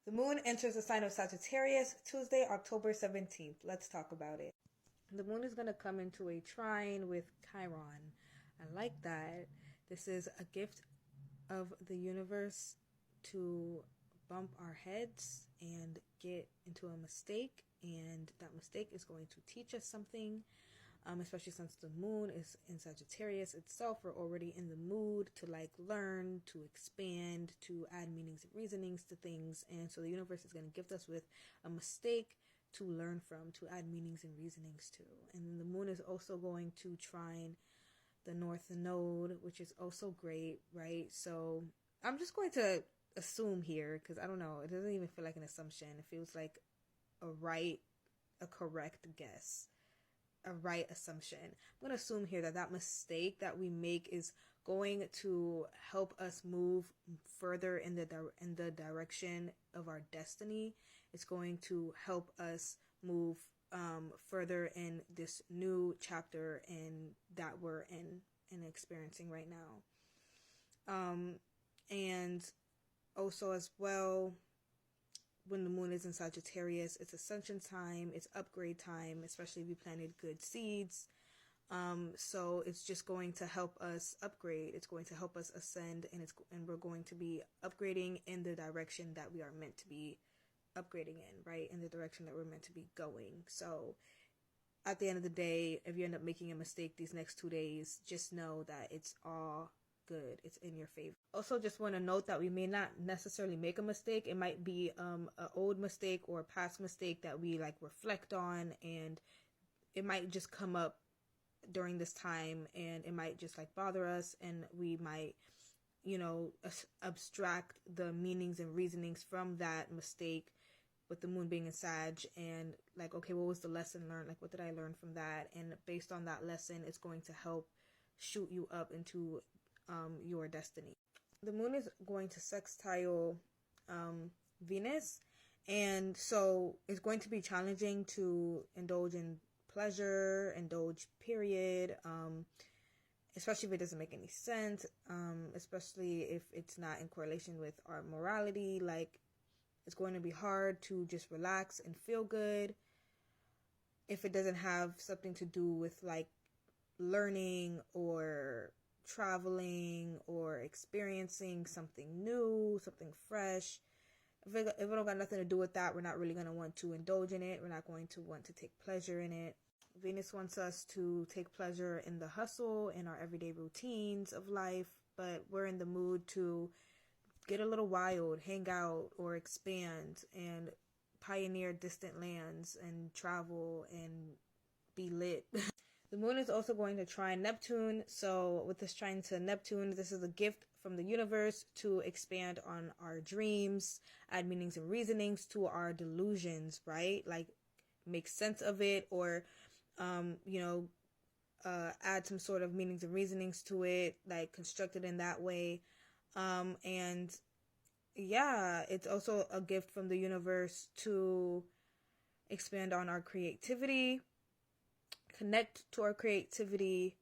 The moon enters the sign of Sagittarius Tuesday, October 17th. Let's talk about it. The moon is going to come into a trine with Chiron. I like that. This is a gift of the universe to bump our heads and get into a mistake, and that mistake is going to teach us something. Especially since the moon is in Sagittarius itself, we're already in the mood to learn, to expand, to add meanings and reasonings to things. And so the universe is going to gift us with a mistake to learn from, to add meanings and reasonings to. And then the moon is also going to trine the North Node, which is also great, right? So I'm just going to assume here, because I don't know, it doesn't even feel like an assumption. It feels like a correct guess. A right assumption. I'm going to assume here that mistake that we make is going to help us move further in the direction of our destiny. It's going to help us move further in this new chapter that we're in and experiencing right now. And also as well, when the moon is in Sagittarius, it's ascension time, it's upgrade time, especially if you planted good seeds. So it's just going to help us upgrade. It's going to help us ascend, and we're going to be upgrading in the direction that we are meant to be upgrading in, right? In the direction that we're meant to be going. So at the end of the day, if you end up making a mistake these next 2 days, just know that it's all good. It's in your favor. Also, just want to note that we may not necessarily make a mistake. It might be an old mistake or a past mistake that we reflect on, and it might just come up during this time, and it might just bother us, and we might abstract the meanings and reasonings from that mistake, with the moon being in Sag, and okay, what was the lesson learned? What did I learn from that? And based on that lesson, it's going to help shoot you up into your destiny. The moon is going to sextile Venus, and so it's going to be challenging to indulge in pleasure, period, especially if it doesn't make any sense, especially if it's not in correlation with our morality. It's going to be hard to just relax and feel good if it doesn't have something to do with learning or traveling or experiencing something new, something fresh. If it don't got nothing to do with that, we're not really going to want to indulge in it. We're not going to want to take pleasure in it. Venus wants us to take pleasure in the hustle, in our everyday routines of life, but we're in the mood to get a little wild, hang out, or expand and pioneer distant lands and travel and be lit. The moon is also going to trine Neptune. So with this trine to Neptune, this is a gift from the universe to expand on our dreams, add meanings and reasonings to our delusions, right? Make sense of it, or, add some sort of meanings and reasonings to it, construct it in that way. And yeah, it's also a gift from the universe to expand on our creativity, connect to our creativity,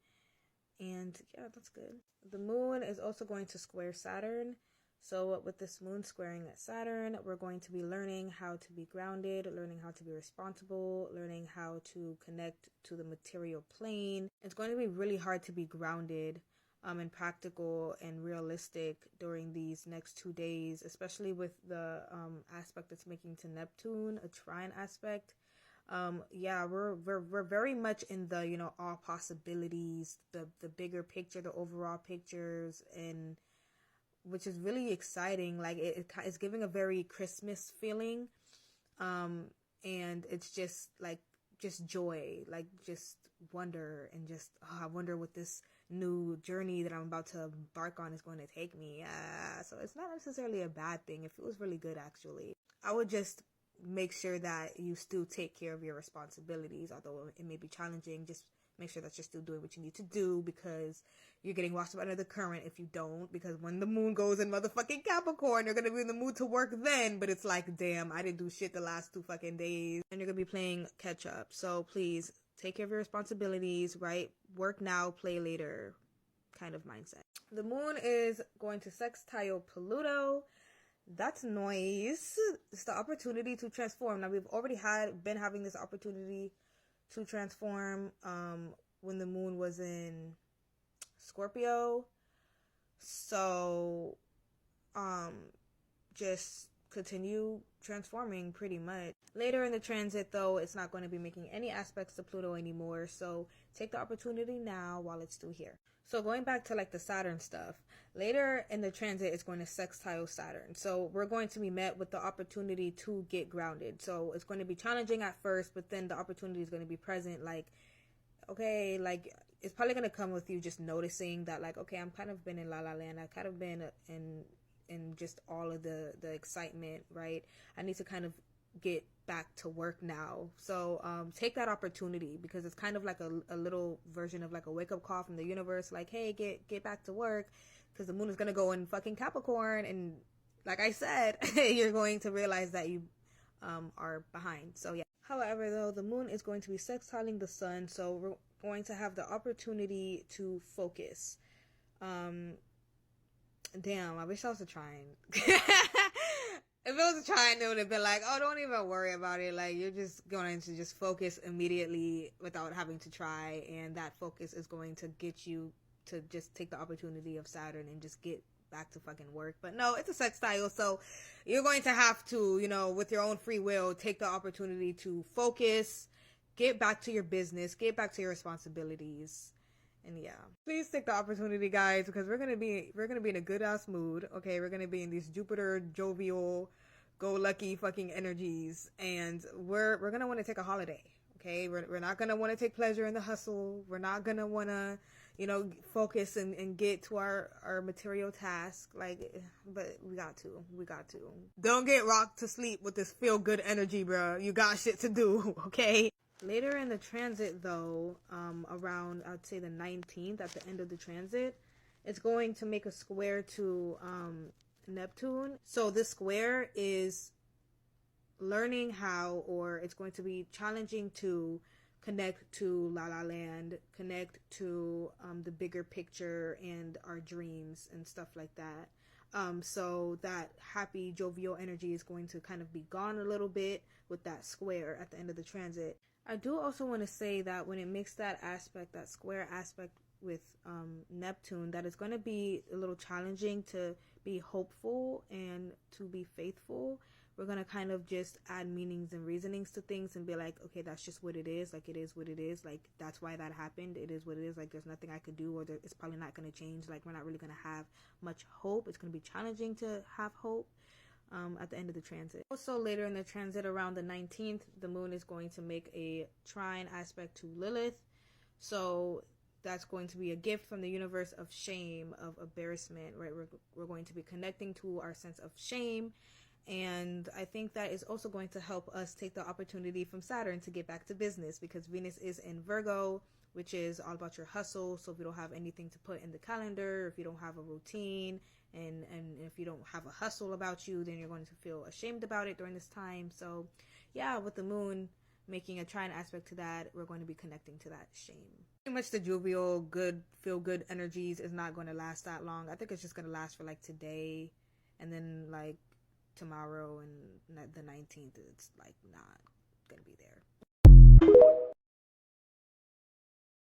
and yeah, that's good. The moon is also going to square Saturn. So with this moon squaring at Saturn, we're going to be learning how to be grounded, learning how to be responsible, learning how to connect to the material plane. It's going to be really hard to be grounded and practical and realistic during these next 2 days, especially with the aspect that's making to Neptune, a trine aspect. We're very much in the all possibilities, the bigger picture, the overall pictures, and which is really exciting. It's giving a very Christmas feeling, and it's just joy, just wonder, and just I wonder what this new journey that I'm about to embark on is going to take me. So it's not necessarily a bad thing. It feels really good, actually. I would just make sure that you still take care of your responsibilities, although it may be challenging. Just make sure that you're still doing what you need to do, because you're getting washed up under the current if you don't, because when the moon goes in motherfucking Capricorn, you're gonna be in the mood to work then, but it's damn, I didn't do shit the last 2 fucking days, and you're gonna be playing catch up. So please take care of your responsibilities, right? Work now, play later kind of mindset. The moon is going to sextile Pluto. That's noise. It's the opportunity to transform. Now, we've already been having this opportunity to transform when the moon was in Scorpio. So just continue transforming pretty much. Later in the transit, though, it's not going to be making any aspects to Pluto anymore. So take the opportunity now while it's still here. So going back to like the Saturn stuff, later in the transit, it's going to sextile Saturn. So we're going to be met with the opportunity to get grounded. So it's going to be challenging at first, but then the opportunity is going to be present. Like, okay, like it's probably going to come with you just noticing that, like, okay, I'm kind of been in La La Land. I've kind of been in just all of the excitement, right? I need to kind of get back to work now. So take that opportunity, because it's kind of like a little version of like a wake-up call from the universe, like, hey, get back to work, because the moon is going to go in fucking Capricorn, and like I said, you're going to realize that you are behind. So yeah. However, though, the moon is going to be sextiling the sun, so we're going to have the opportunity to focus. Damn, I wish I was a trine. If it was a trine, it would have been like, oh, don't even worry about it. Like, you're just going to just focus immediately without having to try. And that focus is going to get you to just take the opportunity of Saturn and just get back to fucking work. But no, it's a sextile. So you're going to have to, you know, with your own free will, take the opportunity to focus, get back to your business, get back to your responsibilities. And yeah, please take the opportunity, guys, because we're gonna be in a good ass mood. Okay, we're gonna be in these Jupiter jovial, go lucky fucking energies, and we're gonna want to take a holiday. Okay, we're not gonna want to take pleasure in the hustle. We're not gonna want to, you know, focus and get to our material task. Like, but we got to. Don't get rocked to sleep with this feel good energy, bro. You got shit to do. Okay. Later in the transit, though, around, I'd say the 19th, at the end of the transit, it's going to make a square to Neptune. So this square is learning how, or it's going to be challenging to connect to La La Land, connect to the bigger picture and our dreams and stuff like that. So that happy, jovial energy is going to kind of be gone a little bit with that square at the end of the transit. I do also want to say that when it makes that aspect, that square aspect with Neptune, that it's going to be a little challenging to be hopeful and to be faithful. We're going to kind of just add meanings and reasonings to things and be like, okay, that's just what it is. Like, it is what it is. Like, that's why that happened. It is what it is. Like, there's nothing I could do, or it's probably not going to change. Like, we're not really going to have much hope. It's going to be challenging to have hope at the end of the transit. Also, later in the transit, around the 19th, the moon is going to make a trine aspect to Lilith. So that's going to be a gift from the universe of shame, of embarrassment, right? We're going to be connecting to our sense of shame. And I think that is also going to help us take the opportunity from Saturn to get back to business, because Venus is in Virgo, which is all about your hustle. So if you don't have anything to put in the calendar, if you don't have a routine, and if you don't have a hustle about you, then you're going to feel ashamed about it during this time. So yeah, with the moon making a trine aspect to that, we're going to be connecting to that shame. Pretty much the jovial, good, feel good energies is not going to last that long. I think it's just going to last for like today, and then like tomorrow and the 19th, it's like not going to be there.